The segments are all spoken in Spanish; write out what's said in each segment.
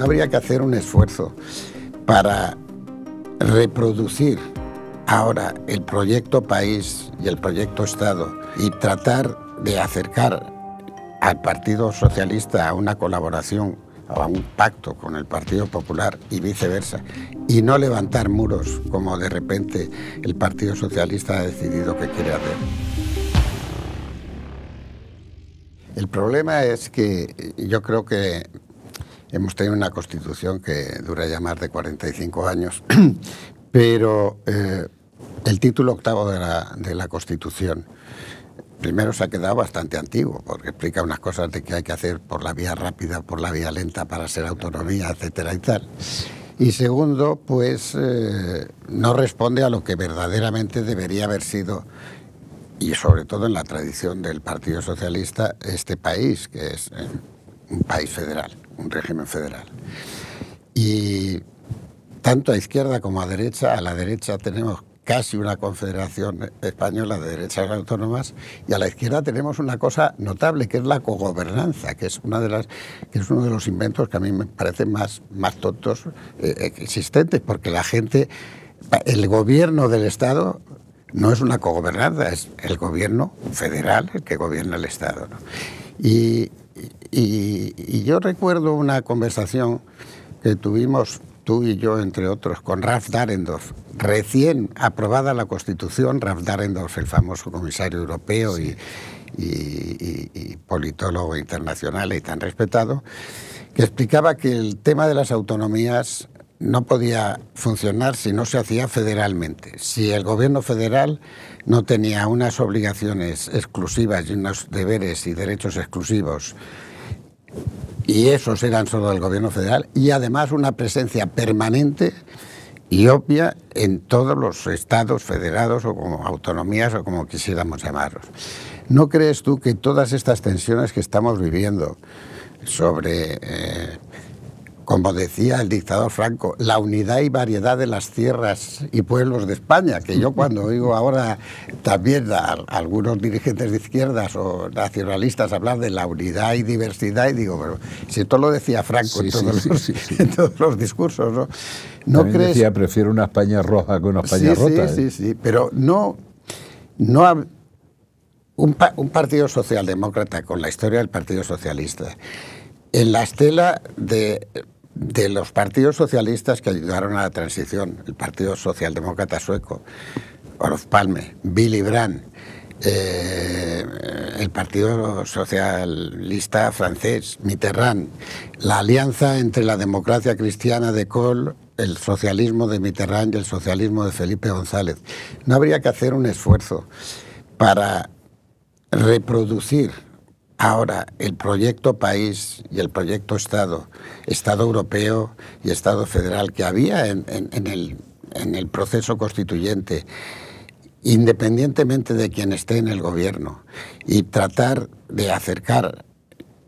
¿No habría que hacer un esfuerzo para reproducir ahora el proyecto país y el proyecto Estado y tratar de acercar al Partido Socialista a una colaboración o a un pacto con el Partido Popular y viceversa, y no levantar muros como de repente el Partido Socialista ha decidido que quiere hacer? El problema es que yo creo que hemos tenido una Constitución que dura ya más de 45 años, pero el título octavo de la Constitución primero se ha quedado bastante antiguo, porque explica unas cosas de que hay que hacer por la vía rápida, por la vía lenta para ser autonomía, etcétera y tal. Y segundo, pues no responde a lo que verdaderamente debería haber sido, y sobre todo en la tradición del Partido Socialista, este país, que es un país federal, un régimen federal. Y tanto a izquierda como a la derecha tenemos casi una confederación española de derechas autónomas, y a la izquierda tenemos una cosa notable, que es la cogobernanza, que es uno de los inventos que a mí me parecen más tontos existentes, porque la gente, el gobierno del Estado no es una cogobernanza, es el gobierno federal el que gobierna el Estado, ¿no? Y yo recuerdo una conversación que tuvimos tú y yo, entre otros, con Ralph Dahrendorf, recién aprobada la Constitución. Ralph Dahrendorf, el famoso comisario europeo, sí, y politólogo internacional y tan respetado, que explicaba que el tema de las autonomías no podía funcionar si no se hacía federalmente. Si el gobierno federal no tenía unas obligaciones exclusivas y unos deberes y derechos exclusivos, y esos eran solo del gobierno federal, y además una presencia permanente y obvia en todos los estados federados o como autonomías o como quisiéramos llamarlos. ¿No crees tú que todas estas tensiones que estamos viviendo sobre, como decía el dictador Franco, la unidad y variedad de las tierras y pueblos de España, que yo cuando oigo ahora también a algunos dirigentes de izquierdas o nacionalistas hablar de la unidad y diversidad, y digo, pero si esto lo decía Franco en todos los discursos, ¿no? ¿No crees? Decía, prefiero una España roja que una España rota. Sí, pero no un partido socialdemócrata con la historia del Partido Socialista, en la estela de los partidos socialistas que ayudaron a la transición, el Partido Socialdemócrata sueco, Olof Palme, Willy Brandt, el Partido Socialista francés, Mitterrand, la alianza entre la democracia cristiana de Kohl, el socialismo de Mitterrand y el socialismo de Felipe González. ¿No habría que hacer un esfuerzo para reproducir ahora el proyecto país y el proyecto Estado, Estado europeo y Estado federal que había en el proceso constituyente, independientemente de quien esté en el gobierno, y tratar de acercar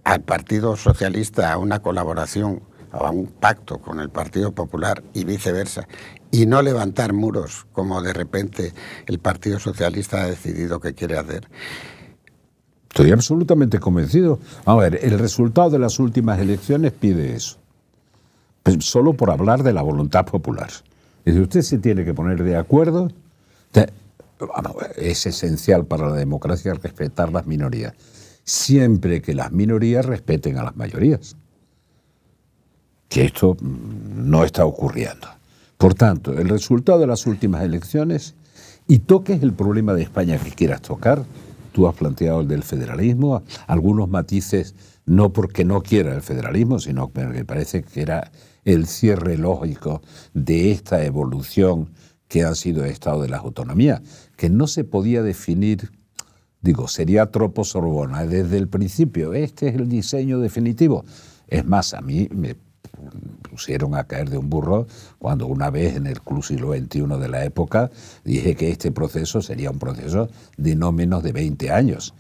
al Partido Socialista a una colaboración o a un pacto con el Partido Popular y viceversa, y no levantar muros como de repente el Partido Socialista ha decidido que quiere hacer? Estoy absolutamente convencido. A ver, el resultado de las últimas elecciones pide eso. Pues solo por hablar de la voluntad popular. Es decir, usted se tiene que poner de acuerdo. Es esencial para la democracia respetar las minorías, siempre que las minorías respeten a las mayorías. Que esto no está ocurriendo. Por tanto, el resultado de las últimas elecciones, y toques el problema de España que quieras tocar. Tú has planteado el del federalismo, algunos matices, no porque no quiera el federalismo, sino que me parece que era el cierre lógico de esta evolución que ha sido el Estado de las autonomías, que no se podía definir, digo, sería tropo Sorbona desde el principio. Este es el diseño definitivo. Es más, a mí me pusieron a caer de un burro cuando una vez en el Club Siglo XXI de la época dije que este proceso sería un proceso de no menos de 20 años.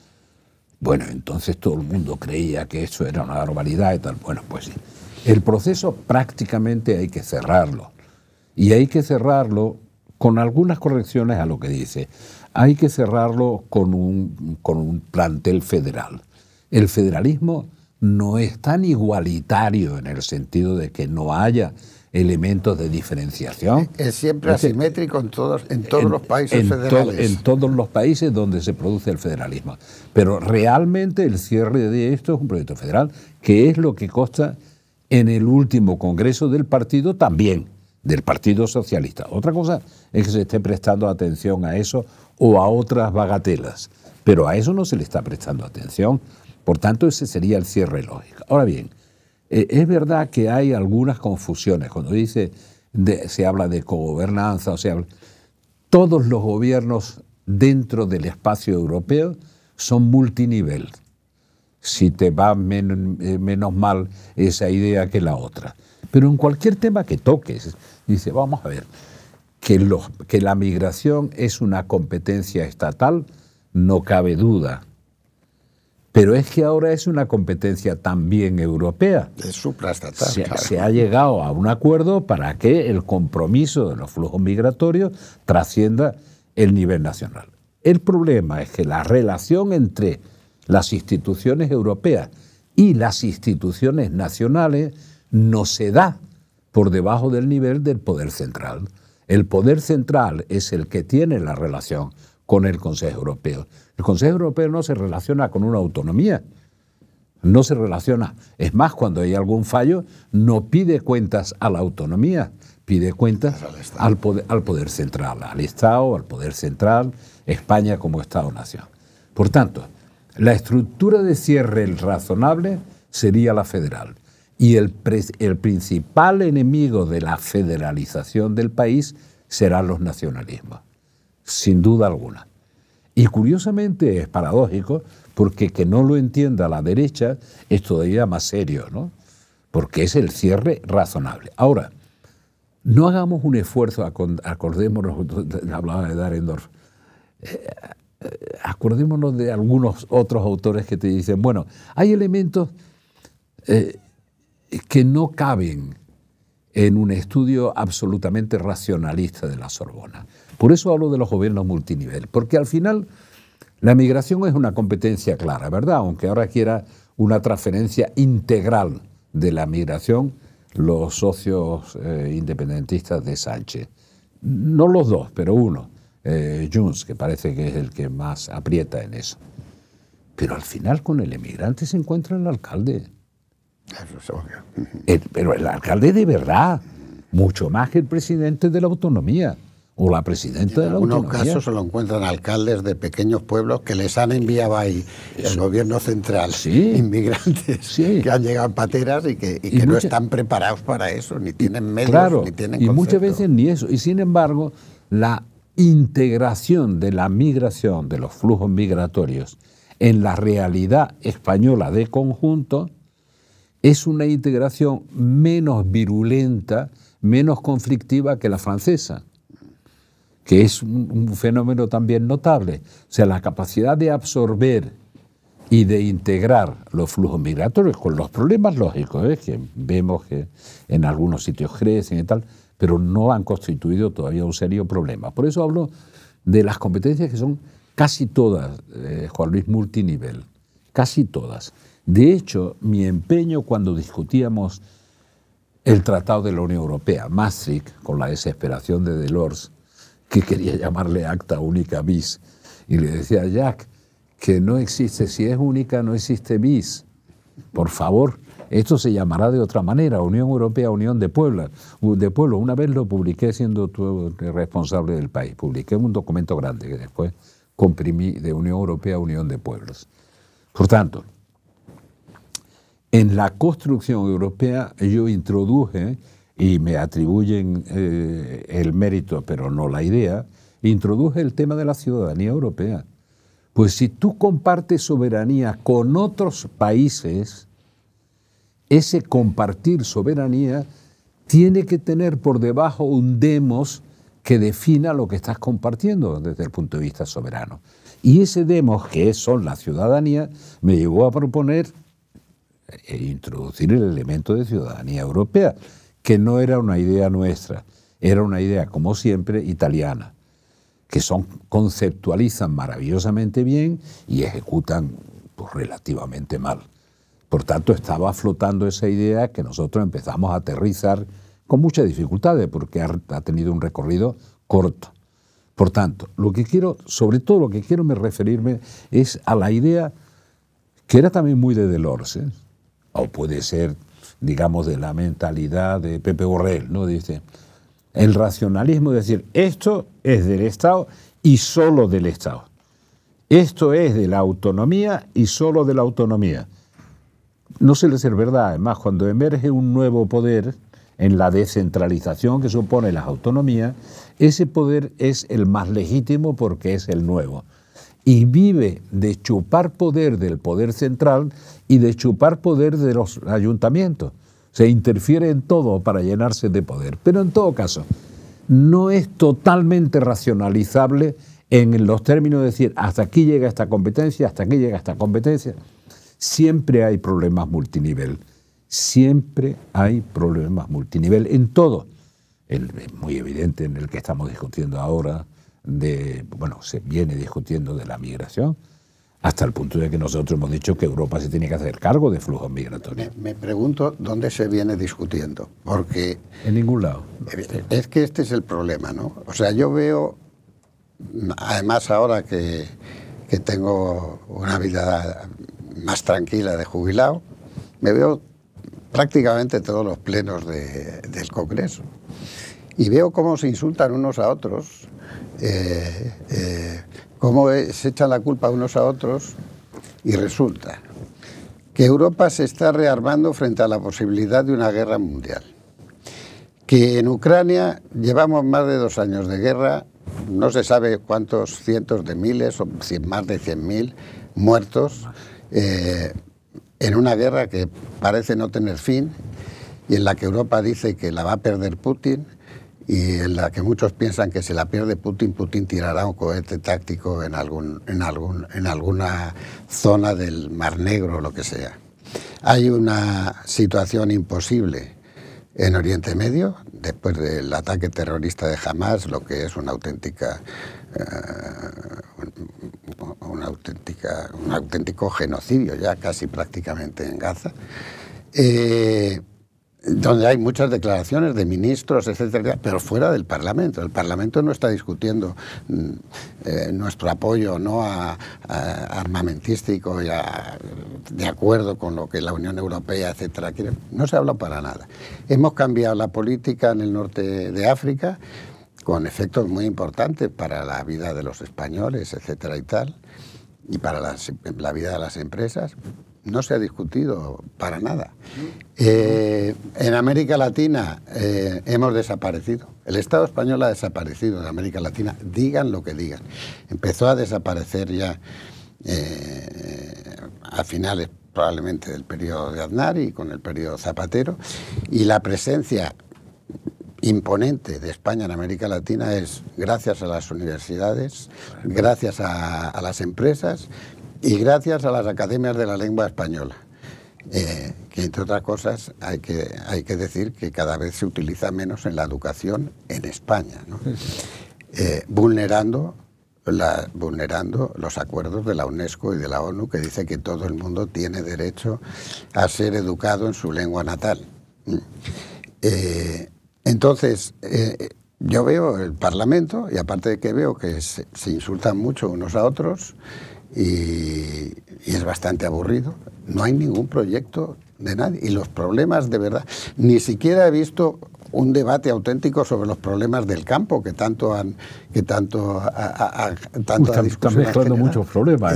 Bueno, entonces todo el mundo creía que eso era una barbaridad y tal. Bueno, pues sí. El proceso prácticamente hay que cerrarlo. Y hay que cerrarlo con algunas correcciones a lo que dice. Hay que cerrarlo con un plantel federal. El federalismo no es tan igualitario en el sentido de que no haya elementos de diferenciación. Es siempre asimétrico en todos los países federales. En todos los países donde se produce el federalismo. Pero realmente el cierre de esto es un proyecto federal, que es lo que consta en el último Congreso del partido también, del Partido Socialista. Otra cosa es que se esté prestando atención a eso o a otras bagatelas, pero a eso no se le está prestando atención. Por tanto, ese sería el cierre lógico. Ahora bien, es verdad que hay algunas confusiones. Cuando se habla de cogobernanza, todos los gobiernos dentro del espacio europeo son multinivel. Si te va menos mal esa idea que la otra. Pero en cualquier tema que toques, dice, vamos a ver, que la migración es una competencia estatal, no cabe duda. Pero es que ahora es una competencia también europea. Es supraestatal. Se ha llegado a un acuerdo para que el compromiso de los flujos migratorios trascienda el nivel nacional. El problema es que la relación entre las instituciones europeas y las instituciones nacionales no se da por debajo del nivel del poder central. El poder central es el que tiene la relación con el Consejo Europeo. El Consejo Europeo no se relaciona con una autonomía, no se relaciona. Es más, cuando hay algún fallo, no pide cuentas a la autonomía, pide cuentas al poder central, al Estado, al poder central, España como Estado-nación. Por tanto, la estructura de cierre razonable sería la federal. Y el principal enemigo de la federalización del país serán los nacionalismos, sin duda alguna. Y curiosamente es paradójico, porque que no lo entienda la derecha es todavía más serio, ¿no? Porque es el cierre razonable. Ahora, no hagamos un esfuerzo, acordémonos, hablaba de Dahrendorf, acordémonos de algunos otros autores que te dicen, bueno, hay elementos que no caben en un estudio absolutamente racionalista de la Sorbona. Por eso hablo de los gobiernos multinivel, porque al final la migración es una competencia clara, ¿verdad? Aunque ahora quiera una transferencia integral de la migración los socios independentistas de Sánchez. No los dos, pero uno, Junts, que parece que es el que más aprieta en eso. Pero al final con el emigrante se encuentra el alcalde. Eso es obvio. Pero el alcalde de verdad, mucho más que el presidente de la autonomía o la presidenta de la autonomía. En algunos casos se lo encuentran alcaldes de pequeños pueblos que les han enviado ahí el gobierno central, inmigrantes que han llegado en pateras y que no están preparados para eso, ni tienen medios, ni tienen concepto. Y muchas veces ni eso. Y sin embargo, la integración de la migración, de los flujos migratorios, en la realidad española de conjunto, es una integración menos virulenta, menos conflictiva que la francesa, que es un fenómeno también notable. O sea, la capacidad de absorber y de integrar los flujos migratorios con los problemas lógicos, que vemos que en algunos sitios crecen y tal, pero no han constituido todavía un serio problema. Por eso hablo de las competencias que son casi todas, Juan Luis, multinivel, casi todas. De hecho, mi empeño cuando discutíamos el Tratado de la Unión Europea, Maastricht, con la desesperación de Delors, que quería llamarle Acta Única Bis, y le decía a Jacques que no existe, si es única no existe bis. Por favor, esto se llamará de otra manera, Unión Europea, Unión de Pueblos. Una vez lo publiqué siendo tú responsable del país, publiqué un documento grande que después comprimí de Unión Europea, Unión de Pueblos. Por tanto, en la construcción europea yo introduje, y me atribuyen el mérito, pero no la idea, introduje el tema de la ciudadanía europea. Pues si tú compartes soberanía con otros países, ese compartir soberanía tiene que tener por debajo un demos que defina lo que estás compartiendo desde el punto de vista soberano. Y ese demos, que son la ciudadanía, me llevó a proponer introducir el elemento de ciudadanía europea, que no era una idea nuestra, era una idea, como siempre, italiana, que conceptualizan maravillosamente bien y ejecutan pues, relativamente mal. Por tanto, estaba flotando esa idea que nosotros empezamos a aterrizar con muchas dificultades, porque ha tenido un recorrido corto. Por tanto, sobre todo lo que quiero referirme es a la idea que era también muy de Delors, o puede ser, digamos, de la mentalidad de Pepe Borrell, ¿no? Dice, el racionalismo es decir, esto es del Estado y solo del Estado. Esto es de la autonomía y solo de la autonomía. No suele ser verdad. Además, cuando emerge un nuevo poder en la descentralización que supone las autonomías, ese poder es el más legítimo porque es el nuevo. Y vive de chupar poder del poder central y de chupar poder de los ayuntamientos. Se interfiere en todo para llenarse de poder. Pero en todo caso, no es totalmente racionalizable en los términos de decir hasta aquí llega esta competencia, hasta aquí llega esta competencia. Siempre hay problemas multinivel. Siempre hay problemas multinivel en todo. Es muy evidente en el que estamos discutiendo ahora, se viene discutiendo de la migración, hasta el punto de que nosotros hemos dicho que Europa se tiene que hacer cargo de flujos migratorios. Me pregunto dónde se viene discutiendo, porque... En ningún lado. Es que este es el problema, ¿no? O sea, yo veo, además ahora que tengo una vida más tranquila de jubilado, me veo prácticamente todos los plenos del Congreso y veo cómo se insultan unos a otros, cómo se echan la culpa unos a otros, y resulta que Europa se está rearmando frente a la posibilidad de una guerra mundial, que en Ucrania llevamos más de 2 años de guerra, no se sabe cuántos cientos de miles o más de 100.000 muertos, en una guerra que parece no tener fin y en la que Europa dice que la va a perder Putin, y en la que muchos piensan que si la pierde Putin, Putin tirará un cohete táctico en alguna zona del Mar Negro o lo que sea. Hay una situación imposible en Oriente Medio, después del ataque terrorista de Hamas, lo que es un auténtico genocidio ya casi prácticamente en Gaza, donde hay muchas declaraciones de ministros, etcétera, pero fuera del Parlamento. El Parlamento no está discutiendo nuestro apoyo no armamentístico de acuerdo con lo que la Unión Europea, etcétera, quiere. No se habla para nada. Hemos cambiado la política en el norte de África con efectos muy importantes para la vida de los españoles, etcétera y tal, y para la vida de las empresas. No se ha discutido para nada. En América Latina hemos desaparecido. El Estado español ha desaparecido de América Latina, digan lo que digan. Empezó a desaparecer ya a finales probablemente del periodo de Aznar y con el periodo Zapatero, y la presencia imponente de España en América Latina es gracias a las universidades, gracias a las empresas y gracias a las academias de la lengua española, que entre otras cosas hay que decir que cada vez se utiliza menos en la educación en España, ¿no? Vulnerando los acuerdos de la UNESCO y de la ONU, que dice que todo el mundo tiene derecho a ser educado en su lengua natal. Entonces, yo veo el Parlamento, y aparte de que veo que se insultan mucho unos a otros, y es bastante aburrido, no hay ningún proyecto de nadie. Y los problemas de verdad, ni siquiera he visto un debate auténtico sobre los problemas del campo que tanto Están mezclando muchos problemas.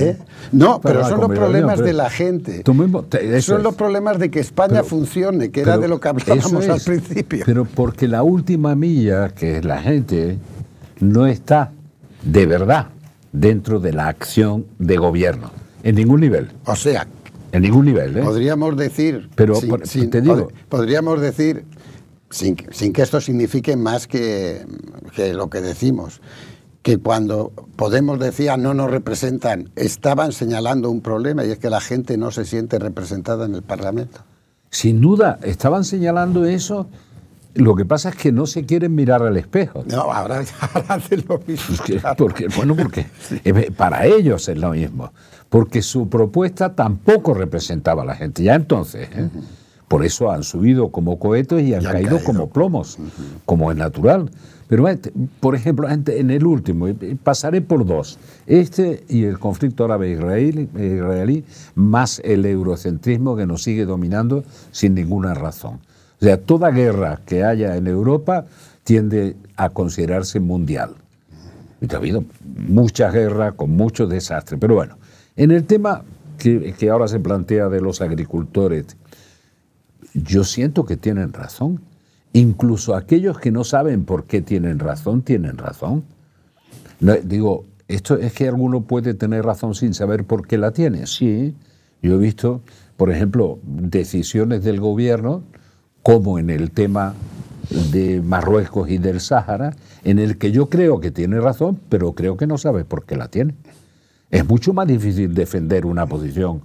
No, pero son los problemas de la gente. Son los problemas de que España funcione, que era de lo que hablábamos al principio. Pero porque la última milla, que es la gente, no está de verdad dentro de la acción de gobierno, en ningún nivel. O sea, en ningún nivel. Podríamos decir, podríamos decir, sin que esto signifique más que lo que decimos, que cuando Podemos decía no nos representan, estaban señalando un problema, y es que la gente no se siente representada en el Parlamento. Sin duda, estaban señalando eso Lo que pasa es que no se quieren mirar al espejo. No, ahora hacen lo mismo. Porque para ellos es lo mismo. Porque su propuesta tampoco representaba a la gente. Ya entonces, por eso han subido como cohetes y han caído como plomos, como es natural. Pero, por ejemplo, en el último, pasaré por dos. Este y el conflicto árabe-israelí, más el eurocentrismo que nos sigue dominando sin ninguna razón. O sea, toda guerra que haya en Europa tiende a considerarse mundial. Y ha habido muchas guerras con muchos desastres. Pero bueno, en el tema que ahora se plantea de los agricultores, yo siento que tienen razón. Incluso aquellos que no saben por qué tienen razón, tienen razón. No, digo, esto es que alguno puede tener razón sin saber por qué la tiene. Sí, yo he visto, por ejemplo, decisiones del gobierno, como en el tema de Marruecos y del Sáhara, en el que yo creo que tiene razón, pero creo que no sabe por qué la tiene. Es mucho más difícil defender una posición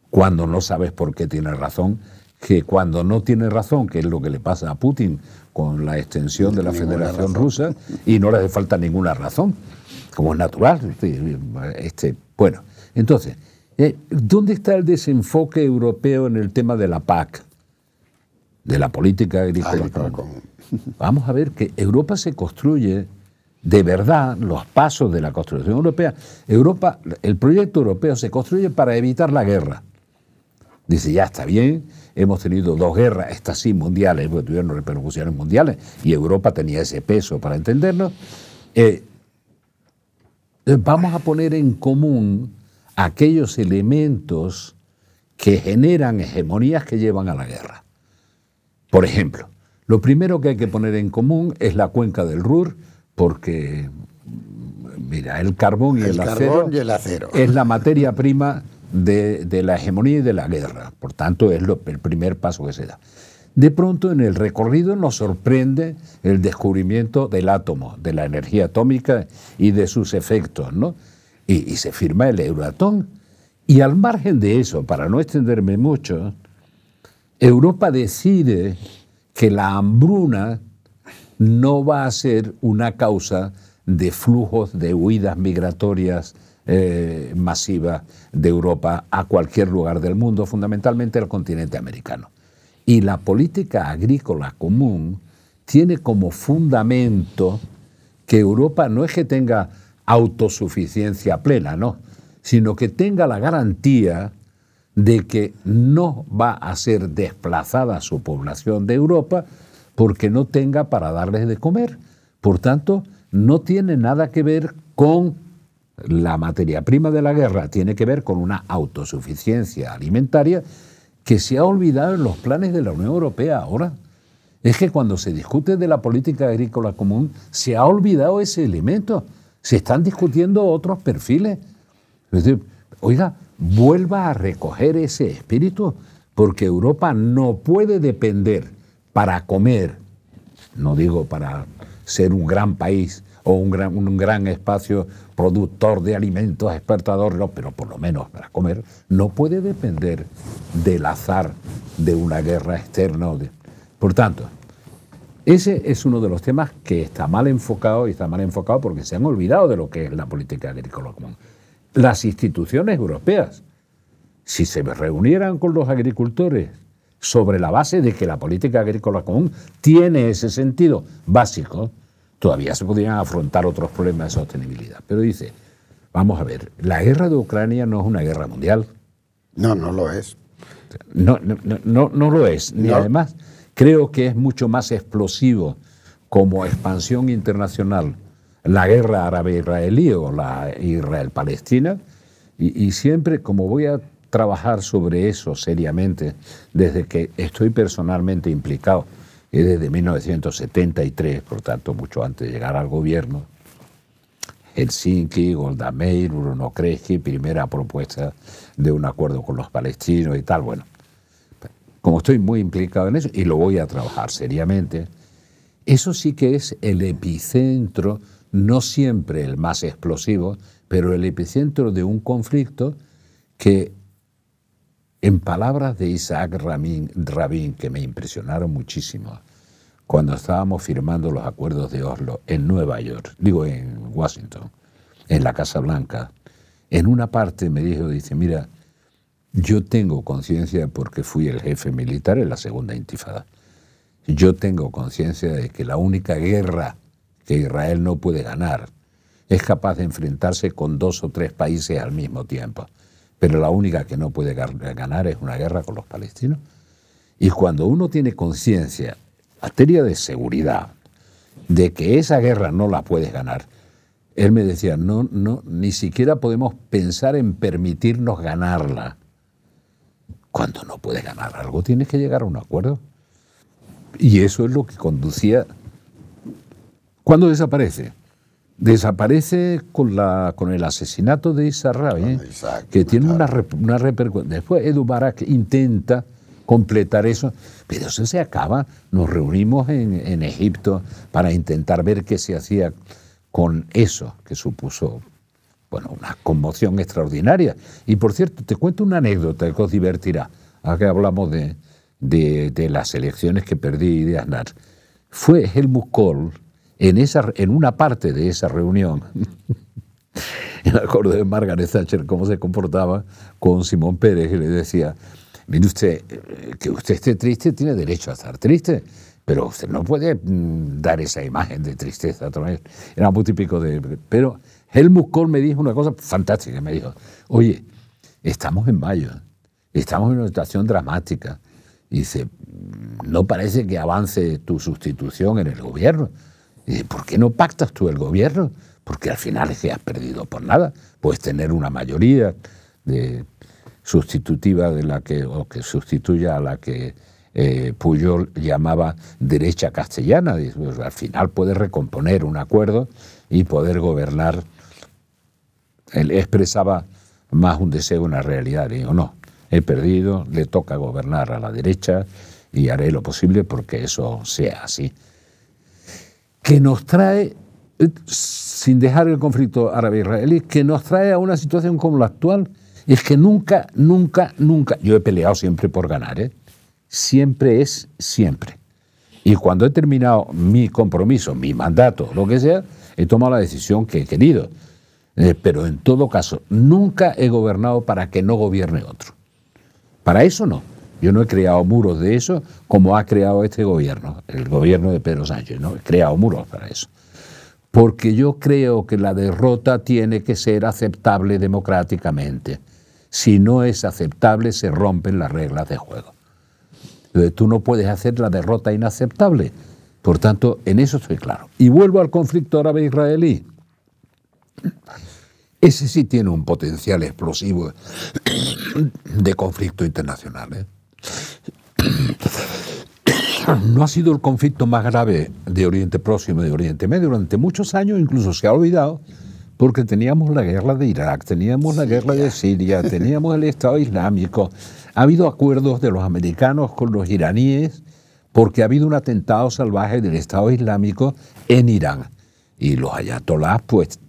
cuando no sabes por qué tiene razón, que cuando no tiene razón, que es lo que le pasa a Putin con la extensión de la Federación Rusa, y no le hace falta ninguna razón, como es natural. Bueno, entonces, ¿dónde está el desenfoque europeo en el tema de la PAC, de la política agrícola común? Vamos a ver que Europa se construye, de verdad, los pasos de la construcción europea. El proyecto europeo se construye para evitar la guerra. Dice, ya está bien, hemos tenido dos guerras, estas sí mundiales, porque tuvieron repercusiones mundiales, y Europa tenía ese peso para entendernos. Vamos a poner en común aquellos elementos que generan hegemonías que llevan a la guerra. Por ejemplo, lo primero que hay que poner en común es la cuenca del Ruhr, porque, mira, el carbón y el acero es la materia prima de la hegemonía y de la guerra. Por tanto, es el primer paso que se da. De pronto, en el recorrido nos sorprende el descubrimiento del átomo, de la energía atómica y de sus efectos, ¿no? Y se firma el Euratom. Y al margen de eso, para no extenderme mucho, Europa decide que la hambruna no va a ser una causa de flujos de huidas migratorias masivas de Europa a cualquier lugar del mundo, fundamentalmente al continente americano. Y la política agrícola común tiene como fundamento que Europa no es que tenga autosuficiencia plena, no, sino que tenga la garantía de que no va a ser desplazada su población de Europa porque no tenga para darles de comer. Por tanto, no tiene nada que ver con la materia prima de la guerra, tiene que ver con una autosuficiencia alimentaria que se ha olvidado en los planes de la Unión Europea ahora. Es que cuando se discute de la política agrícola común, se ha olvidado ese elemento. Se están discutiendo otros perfiles. Es decir, oiga, vuelva a recoger ese espíritu, porque Europa no puede depender para comer, no digo para ser un gran país o un gran espacio productor de alimentos, exportador, no, pero por lo menos para comer, no puede depender del azar de una guerra externa. Por tanto, ese es uno de los temas que está mal enfocado, y está mal enfocado porque se han olvidado de lo que es la política agrícola común. Las instituciones europeas, si se reunieran con los agricultores sobre la base de que la política agrícola común tiene ese sentido básico, todavía se podrían afrontar otros problemas de sostenibilidad. Pero dice, vamos a ver, la guerra de Ucrania no es una guerra mundial. No, no lo es. No lo es. Ni no. Además, creo que es mucho más explosivo como expansión internacional la guerra árabe-israelí o la Israel-Palestina. Y siempre, como voy a trabajar sobre eso seriamente desde que estoy personalmente implicado, desde 1973, por tanto, mucho antes de llegar al gobierno, Helsinki, Golda Meir, Bruno Kreisky, primera propuesta de un acuerdo con los palestinos y tal. Bueno, como estoy muy implicado en eso, y lo voy a trabajar seriamente, eso sí que es el epicentro, no siempre el más explosivo, pero el epicentro de un conflicto que, en palabras de Isaac Rabin, que me impresionaron muchísimo, cuando estábamos firmando los acuerdos de Oslo en Nueva York, digo en Washington, en la Casa Blanca, en una parte me dice, mira, yo tengo conciencia, porque fui el jefe militar en la segunda intifada, yo tengo conciencia de que la única guerra que Israel no puede ganar es capaz de enfrentarse con 2 o 3 países al mismo tiempo, pero la única que no puede ganar es una guerra con los palestinos. Y cuando uno tiene conciencia, en materia de seguridad, de que esa guerra no la puedes ganar, él me decía, no, ni siquiera podemos pensar en permitirnos ganarla. Cuando no puedes ganar algo, tienes que llegar a un acuerdo. Y eso es lo que conducía. ¿Cuándo desaparece? Desaparece con el asesinato de Isaac Rabin, que tiene una repercusión. Después Edu Barak intenta completar eso, pero eso se acaba. Nos reunimos en Egipto para intentar ver qué se hacía con eso, que supuso, bueno, una conmoción extraordinaria. Y por cierto, te cuento una anécdota que os divertirá, ahora que hablamos de las elecciones que perdí de Aznar. Fue Helmut Kohl en una parte de esa reunión. Me acuerdo de Margaret Thatcher cómo se comportaba con Simón Pérez, y le decía, mire usted, que usted esté triste tiene derecho a estar triste, pero usted no puede dar esa imagen de tristeza. Era muy típico de... Pero Helmut Kohl me dijo una cosa fantástica, me dijo, oye, estamos en mayo, estamos en una situación dramática, y dice, no parece que avance tu sustitución en el gobierno. Y dice, ¿por qué no pactas tú el gobierno? Porque al final es que has perdido por nada. Puedes tener una mayoría sustitutiva o que sustituya a la que Pujol llamaba derecha castellana. Dice, pues, al final puedes recomponer un acuerdo y poder gobernar. Él expresaba más un deseo, una realidad. Digo, no, he perdido, le toca gobernar a la derecha y haré lo posible porque eso sea así. Que nos trae, sin dejar el conflicto árabe-israelí, que nos trae a una situación como la actual, es que nunca, yo he peleado siempre por ganar, siempre es siempre. Y cuando he terminado mi compromiso, mi mandato, lo que sea, he tomado la decisión que he querido. Pero en todo caso, nunca he gobernado para que no gobierne otro. Para eso no. Yo no he creado muros de eso como ha creado este gobierno, el gobierno de Pedro Sánchez. No he creado muros para eso. Porque yo creo que la derrota tiene que ser aceptable democráticamente. Si no es aceptable, se rompen las reglas de juego. Entonces, tú no puedes hacer la derrota inaceptable. Por tanto, en eso estoy claro. Y vuelvo al conflicto árabe-israelí. Ese sí tiene un potencial explosivo de conflicto internacional. No ha sido el conflicto más grave de Oriente Próximo y de Oriente Medio. Durante muchos años incluso se ha olvidado, porque teníamos la guerra de Irak, teníamos la guerra de Siria, teníamos el Estado Islámico. Ha habido acuerdos de los americanos con los iraníes porque ha habido un atentado salvaje del Estado Islámico en Irán. Y los ayatolás, pues,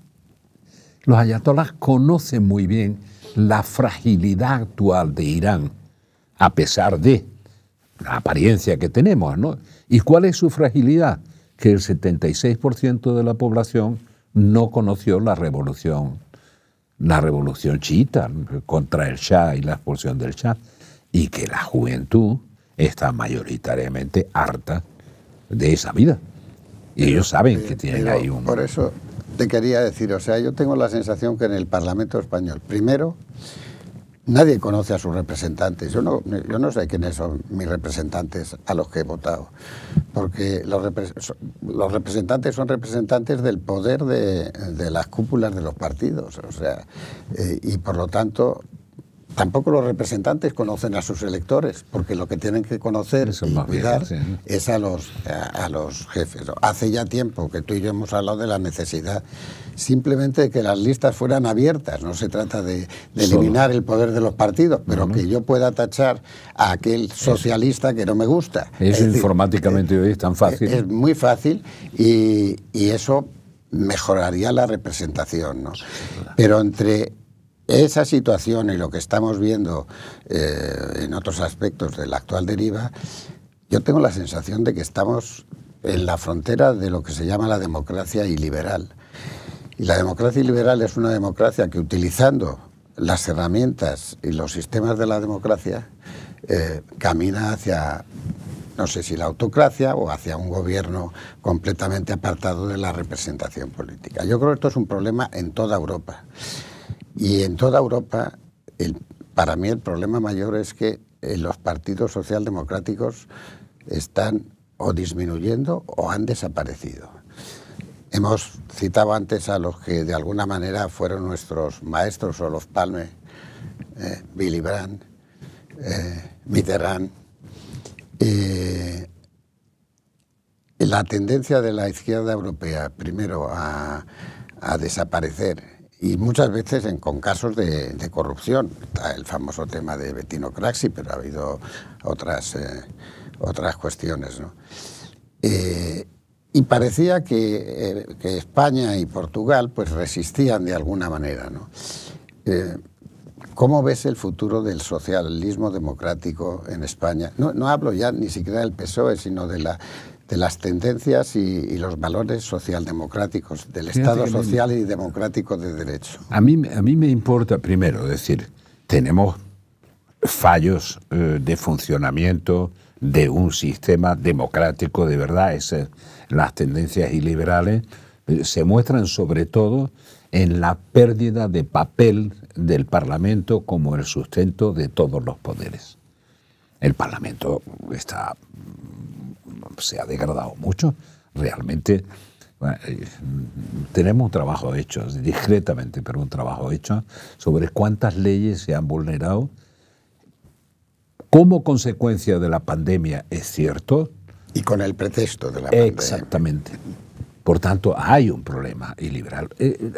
los ayatolás conocen muy bien la fragilidad actual de Irán, a pesar de la apariencia que tenemos, ¿no? ¿Y cuál es su fragilidad? Que el 76% de la población no conoció la revolución chiita contra el Shah y la expulsión del Shah, y que la juventud está mayoritariamente harta de esa vida. Y ellos saben que tienen ahí un... Por eso te quería decir, o sea, yo tengo la sensación que en el Parlamento español, primero, nadie conoce a sus representantes. Yo no sé quiénes son mis representantes a los que he votado, porque los representantes son representantes del poder de las cúpulas de los partidos, o sea, y por lo tanto tampoco los representantes conocen a sus electores, porque lo que tienen que conocer y cuidar es a los jefes. Hace ya tiempo que tú y yo hemos hablado de la necesidad simplemente de que las listas fueran abiertas. No se trata de eliminar el poder de los partidos, pero que yo pueda tachar a aquel socialista que no me gusta. Eso informáticamente hoy es tan fácil. Es muy fácil y eso mejoraría la representación, ¿no? Pero entre esa situación y lo que estamos viendo en otros aspectos de la actual deriva, yo tengo la sensación de que estamos en la frontera de lo que se llama la democracia iliberal. Y la democracia iliberal es una democracia que, utilizando las herramientas y los sistemas de la democracia, camina hacia, no sé si la autocracia o hacia un gobierno completamente apartado de la representación política. Yo creo que esto es un problema en toda Europa. Y en toda Europa, para mí el problema mayor es que los partidos socialdemocráticos están o disminuyendo o han desaparecido. Hemos citado antes a los que de alguna manera fueron nuestros maestros, Olof Palme, Willy Brandt, Mitterrand. La tendencia de la izquierda europea, primero, a desaparecer, y muchas veces con casos de corrupción. Está el famoso tema de Bettino Craxi, pero ha habido otras cuestiones, ¿no? Y parecía que España y Portugal pues resistían de alguna manera, ¿no? ¿Cómo ves el futuro del socialismo democrático en España? No hablo ya ni siquiera del PSOE, sino de las tendencias y los valores socialdemocráticos, del Estado social y democrático de derecho. A mí me importa, primero, decir, tenemos fallos de funcionamiento de un sistema democrático de verdad. Las tendencias iliberales se muestran sobre todo en la pérdida de papel del Parlamento como el sustento de todos los poderes. El Parlamento se ha degradado mucho. Realmente tenemos un trabajo hecho, discretamente, pero un trabajo hecho sobre cuántas leyes se han vulnerado como consecuencia de la pandemia, es cierto. Y con el pretexto de la pandemia. Exactamente. Por tanto, hay un problema iliberal.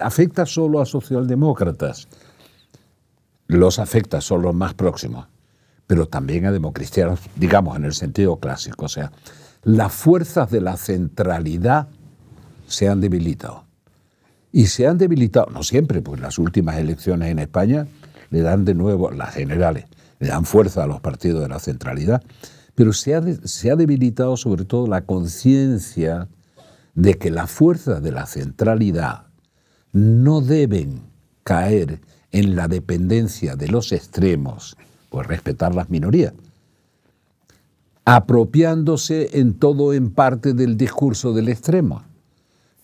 ¿Afecta solo a socialdemócratas? Los afecta, son los más próximos, pero también a democristianos, digamos, en el sentido clásico. O sea, las fuerzas de la centralidad se han debilitado. Y se han debilitado, no siempre, porque las últimas elecciones en España le dan de nuevo, las generales, le dan fuerza a los partidos de la centralidad, pero se ha debilitado sobre todo la conciencia de que las fuerzas de la centralidad no deben caer en la dependencia de los extremos, pues respetar las minorías, apropiándose en todo o en parte del discurso del extremo.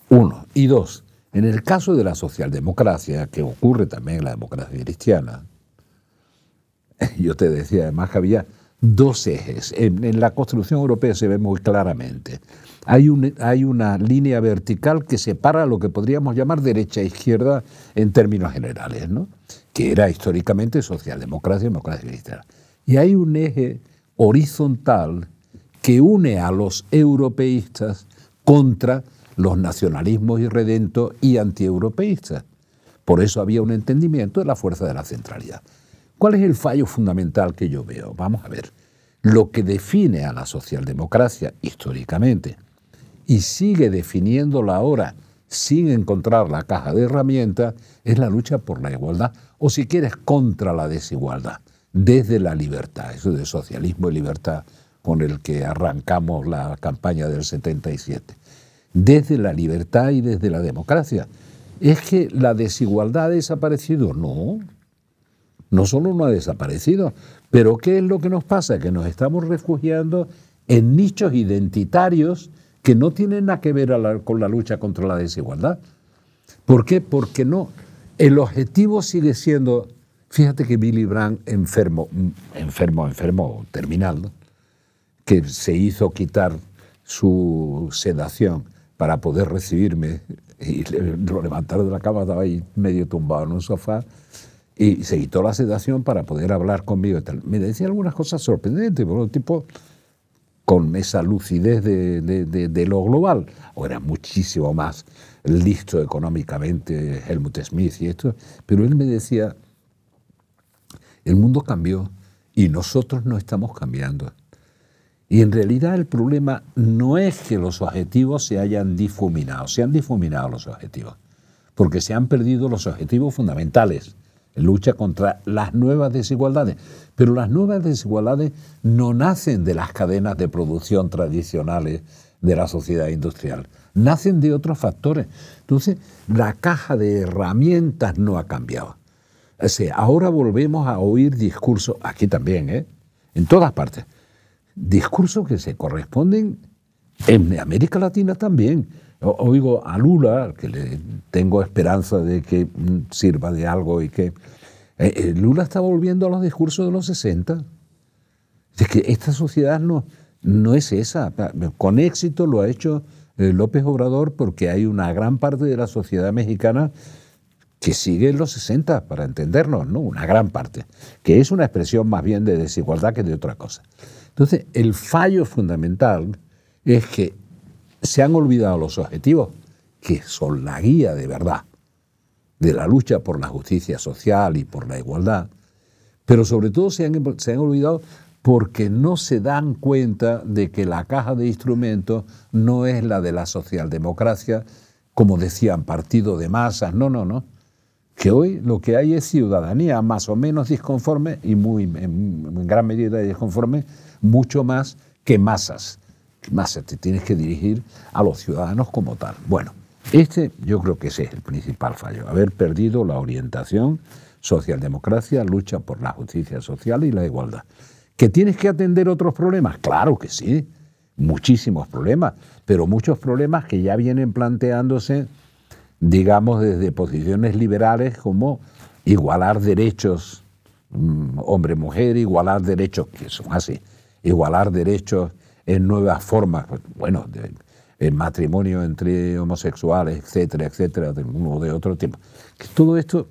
Uno. Y dos, en el caso de la socialdemocracia, que ocurre también en la democracia cristiana, yo te decía además que había dos ejes. En la construcción europea se ve muy claramente. Hay una línea vertical que separa lo que podríamos llamar derecha e izquierda en términos generales, ¿no? Que era históricamente socialdemocracia y democracia cristiana. Y hay un eje horizontal que une a los europeístas contra los nacionalismos irredentos y antieuropeístas. Por eso había un entendimiento de la fuerza de la centralidad. ¿Cuál es el fallo fundamental que yo veo? Vamos a ver. Lo que define a la socialdemocracia históricamente y sigue definiéndola ahora sin encontrar la caja de herramientas es la lucha por la igualdad, o si quieres contra la desigualdad, desde la libertad, eso de socialismo y libertad con el que arrancamos la campaña del 77. Desde la libertad y desde la democracia. ¿Es que la desigualdad ha desaparecido? No. No solo no ha desaparecido, pero ¿qué es lo que nos pasa? Que nos estamos refugiando en nichos identitarios que no tienen nada que ver con la lucha contra la desigualdad. ¿Por qué? Porque no. El objetivo sigue siendo, fíjate que Willy Brandt enfermo terminal, ¿no? Que se hizo quitar su sedación para poder recibirme y lo levantaron de la cama, estaba ahí medio tumbado en un sofá. Y se quitó la sedación para poder hablar conmigo y tal. Me decía algunas cosas sorprendentes, por un tipo con esa lucidez de lo global. O era muchísimo más listo económicamente Helmut Schmidt y esto. Pero él me decía, el mundo cambió y nosotros no estamos cambiando. Y en realidad el problema no es que los objetivos se hayan difuminado. Se han difuminado los objetivos, porque se han perdido los objetivos fundamentales. lucha contra las nuevas desigualdades. Pero las nuevas desigualdades no nacen de las cadenas de producción tradicionales de la sociedad industrial, nacen de otros factores. Entonces, la caja de herramientas no ha cambiado. O sea, ahora volvemos a oír discursos, aquí también, en todas partes, discursos que se corresponden en América Latina también. Oigo a Lula, que le tengo esperanza de que sirva de algo y que... Lula está volviendo a los discursos de los 60. Es que esta sociedad no es esa. Con éxito lo ha hecho López Obrador, porque hay una gran parte de la sociedad mexicana que sigue en los 60, para entendernos, ¿no? Una gran parte, que es una expresión más bien de desigualdad que de otra cosa. Entonces, el fallo fundamental es que se han olvidado los objetivos, que son la guía de verdad de la lucha por la justicia social y por la igualdad, pero sobre todo se han olvidado porque no se dan cuenta de que la caja de instrumentos no es la de la socialdemocracia, como decían, partido de masas, no. Que hoy lo que hay es ciudadanía más o menos disconforme, y en gran medida disconforme, mucho más que masas. Te tienes que dirigir a los ciudadanos como tal. Bueno, yo creo que ese es el principal fallo, haber perdido la orientación socialdemocracia, lucha por la justicia social y la igualdad. ¿Que tienes que atender otros problemas? Claro que sí, muchísimos problemas, pero muchos problemas que ya vienen planteándose, digamos, desde posiciones liberales, como igualar derechos hombre-mujer, igualar derechos, que son así, igualar derechos en nuevas formas, bueno, el matrimonio entre homosexuales, etcétera, etcétera, de uno o de otro tipo. Que todo esto,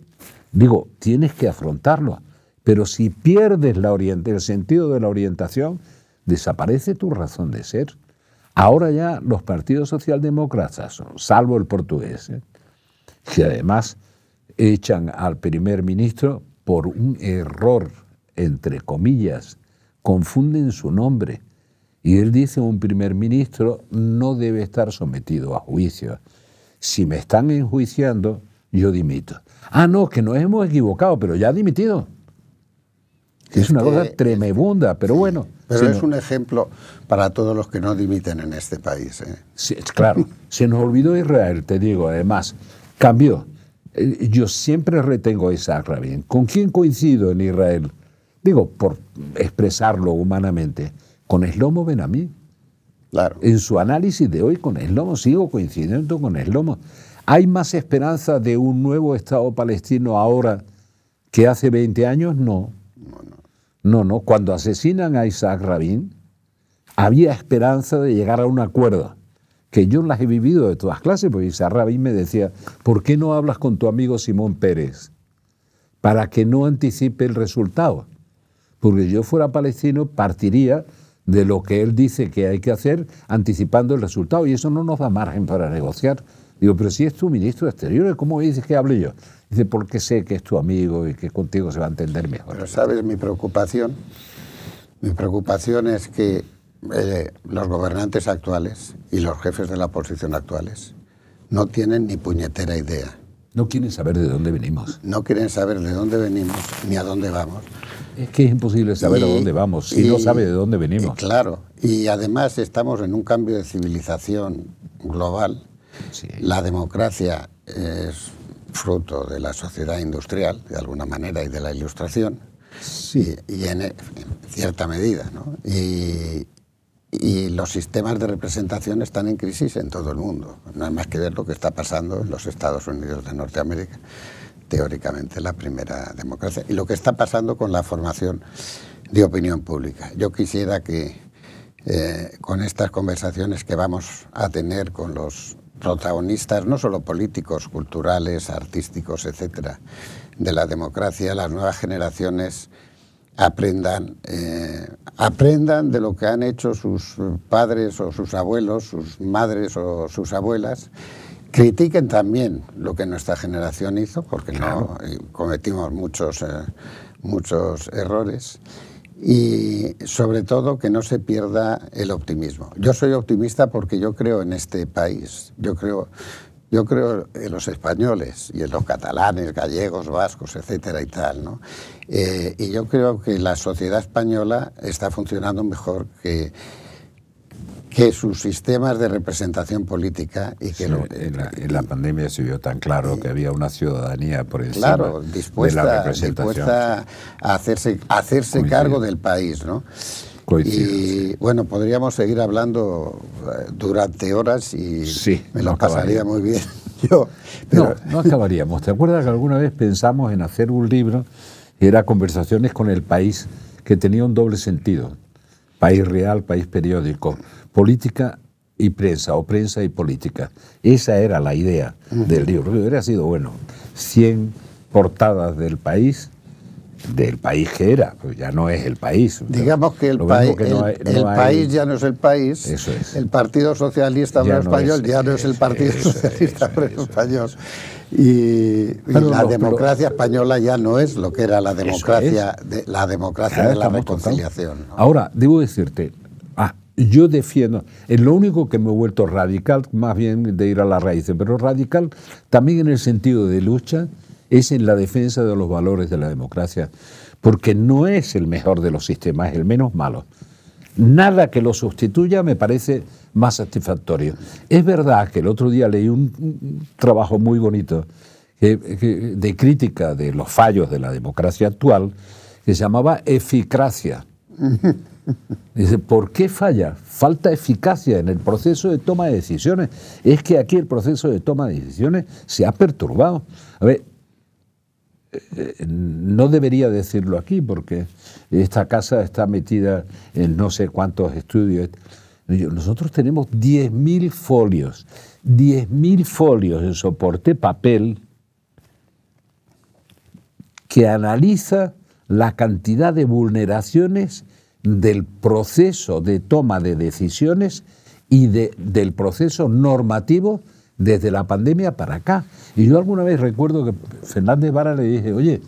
digo, tienes que afrontarlo, pero si pierdes el sentido de la orientación, desaparece tu razón de ser. Ahora ya los partidos socialdemócratas, salvo el portugués, que además echan al primer ministro por un error, entre comillas, confunden su nombre. Y él dice, un primer ministro no debe estar sometido a juicio. Si me están enjuiciando, yo dimito. Ah, no, que nos hemos equivocado, pero ya ha dimitido. Es una cosa tremenda, pero bueno. Pero es un ejemplo para todos los que no dimiten en este país. Sí, claro, se nos olvidó Israel, te digo, además, cambió. Yo siempre retengo a Isaac Rabin. ¿Con quién coincido en Israel? Digo, por expresarlo humanamente, con Shlomo Ben-Ami. Claro. En su análisis de hoy con Shlomo, sigo coincidiendo con Shlomo. ¿Hay más esperanza de un nuevo Estado palestino ahora que hace 20 años? No. No. Cuando asesinan a Isaac Rabin, había esperanza de llegar a un acuerdo, que yo las he vivido de todas clases, porque Isaac Rabin me decía, ¿por qué no hablas con tu amigo Simón Pérez? Para que no anticipe el resultado. Porque yo fuera palestino, partiría de lo que él dice que hay que hacer, anticipando el resultado, y eso no nos da margen para negociar. Digo, pero si es tu ministro de Exteriores, ¿cómo dices que hable yo? Dice, porque sé que es tu amigo y que contigo se va a entender mejor. Pero ¿sabes mi preocupación? Mi preocupación es que los gobernantes actuales y los jefes de la oposición actuales no tienen ni puñetera idea. No quieren saber de dónde venimos. No quieren saber de dónde venimos ni a dónde vamos. Es que es imposible saber a dónde vamos si no sabe de dónde venimos. Claro, y además estamos en un cambio de civilización global. Sí. La democracia es fruto de la sociedad industrial, de alguna manera, y de la Ilustración, sí. y en cierta medida, ¿no? Y los sistemas de representación están en crisis en todo el mundo. No hay más que ver lo que está pasando en los Estados Unidos de Norteamérica, teóricamente la primera democracia, y lo que está pasando con la formación de opinión pública. Yo quisiera que con estas conversaciones que vamos a tener con los protagonistas, no solo políticos, culturales, artísticos, etcétera, de la democracia, las nuevas generaciones aprendan de lo que han hecho sus padres o sus abuelos, sus madres o sus abuelas. Critiquen también lo que nuestra generación hizo, porque claro, no cometimos muchos errores. Y sobre todo que no se pierda el optimismo. Yo soy optimista porque yo creo en este país. Yo yo creo en los españoles y en los catalanes, gallegos, vascos, etcétera y tal, ¿no? Y yo creo que la sociedad española está funcionando mejor que sus sistemas de representación política y que en la pandemia se vio tan claro que había una ciudadanía por encima de la representación. Dispuesta a hacerse cargo del país, ¿no? Coincido, y bueno, podríamos seguir hablando durante horas y me lo pasaría muy bien yo. Pero no acabaríamos. ¿Te acuerdas que alguna vez pensamos en hacer un libro que era Conversaciones con el País, que tenía un doble sentido? País real, país periódico, política y prensa, o prensa y política. Esa era la idea del libro. Hubiera sido, bueno, 100 portadas del país que era, pues ya no es el país. Digamos que el país ya no es el país, eso es. El Partido Socialista Obrero Español ya no es el Partido Socialista Obrero Español. Y la democracia española ya no es lo que era la democracia, de la reconciliación, ¿no? Ahora, debo decirte, yo defiendo, es lo único que me he vuelto radical, más bien de ir a la raíz, pero radical también en el sentido de lucha, es en la defensa de los valores de la democracia, porque no es el mejor de los sistemas, es el menos malo. Nada que lo sustituya me parece más satisfactorio. Es verdad que el otro día leí un trabajo muy bonito de crítica de los fallos de la democracia actual, que se llamaba Eficracia. Dice, ¿por qué falla? Falta eficacia en el proceso de toma de decisiones. Es que aquí el proceso de toma de decisiones se ha perturbado. A ver, no debería decirlo aquí porque esta casa está metida en no sé cuántos estudios. Nosotros tenemos 10.000 folios, 10.000 folios en soporte papel que analiza la cantidad de vulneraciones del proceso de toma de decisiones y del proceso normativo desde la pandemia para acá. Y yo alguna vez recuerdo que Fernández Vara le dije, oye,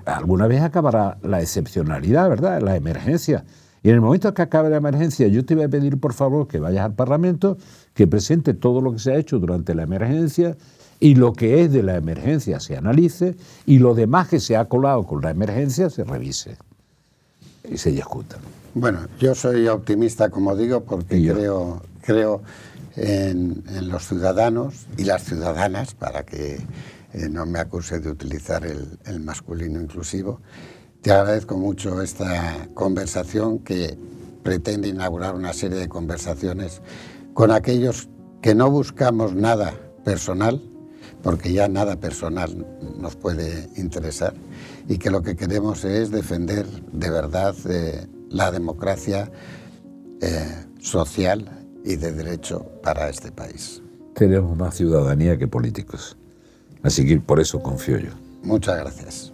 alguna vez acabará la excepcionalidad, ¿verdad?, la emergencia. Y en el momento que acabe la emergencia, yo te voy a pedir, por favor, que vayas al Parlamento, que presente todo lo que se ha hecho durante la emergencia y lo que es de la emergencia se analice y lo demás que se ha colado con la emergencia se revise y se discuta. Bueno, yo soy optimista, como digo, porque creo en los ciudadanos y las ciudadanas, para que no me acuse de utilizar el masculino inclusivo. Te agradezco mucho esta conversación que pretende inaugurar una serie de conversaciones con aquellos que no buscamos nada personal, porque ya nada personal nos puede interesar, y que lo que queremos es defender de verdad la democracia social y de derecho para este país. Tenemos más ciudadanía que políticos, así que por eso confío yo. Muchas gracias.